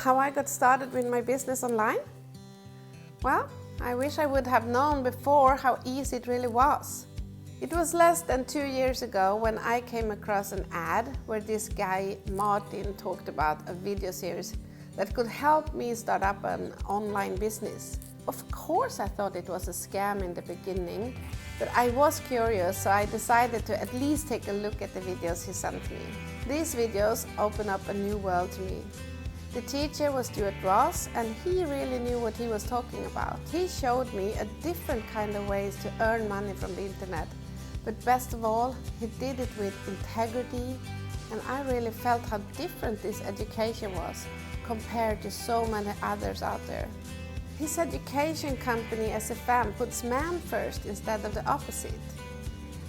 How I got started with my business online? Well, I wish I would have known before how easy it really was. It was less than 2 years ago when I came across an ad where this guy Martin talked about a video series that could help me start up an online business. Of course I thought it was a scam in the beginning, but I was curious, so I decided to at least take a look at the videos he sent me. These videos opened up a new world to me. The teacher was Stuart Ross, and he really knew what he was talking about. He showed me a different kind of ways to earn money from the internet, but best of all, he did it with integrity, and I really felt how different this education was compared to so many others out there. His education company SFM puts man first instead of the opposite.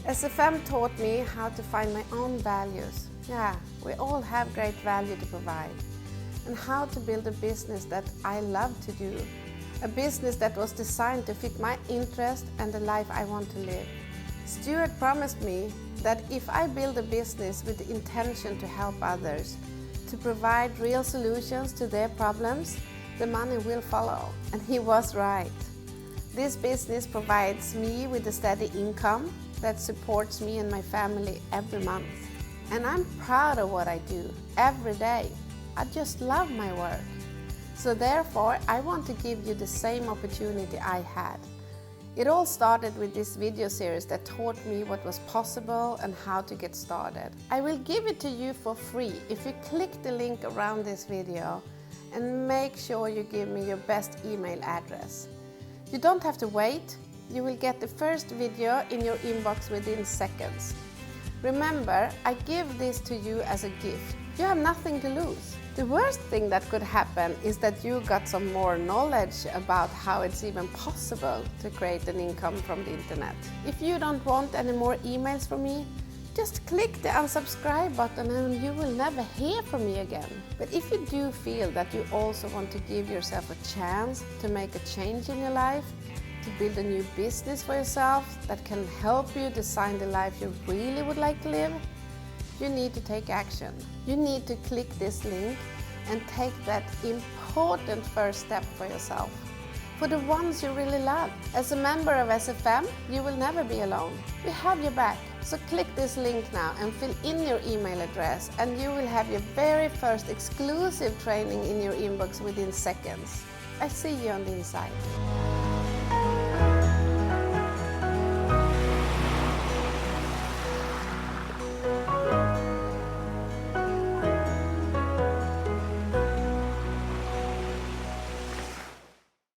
SFM taught me how to find my own values. Yeah, we all have great value to provide. And how to build a business that I love to do. A business that was designed to fit my interest and the life I want to live. Stuart promised me that if I build a business with the intention to help others, to provide real solutions to their problems, the money will follow. And he was right. This business provides me with a steady income that supports me and my family every month. And I'm proud of what I do every day. I just love my work. So therefore, I want to give you the same opportunity I had. It all started with this video series that taught me what was possible and how to get started. I will give it to you for free if you click the link around this video and make sure you give me your best email address. You don't have to wait. You will get the first video in your inbox within seconds. Remember, I give this to you as a gift. You have nothing to lose. The worst thing that could happen is that you got some more knowledge about how it's even possible to create an income from the internet. If you don't want any more emails from me, just click the unsubscribe button and you will never hear from me again. But if you do feel that you also want to give yourself a chance to make a change in your life, to build a new business for yourself that can help you design the life you really would like to live, you need to take action. You need to click this link and take that important first step for yourself. For the ones you really love. As a member of SFM, you will never be alone. We have your back. So click this link now and fill in your email address, and you will have your very first exclusive training in your inbox within seconds. I see you on the inside.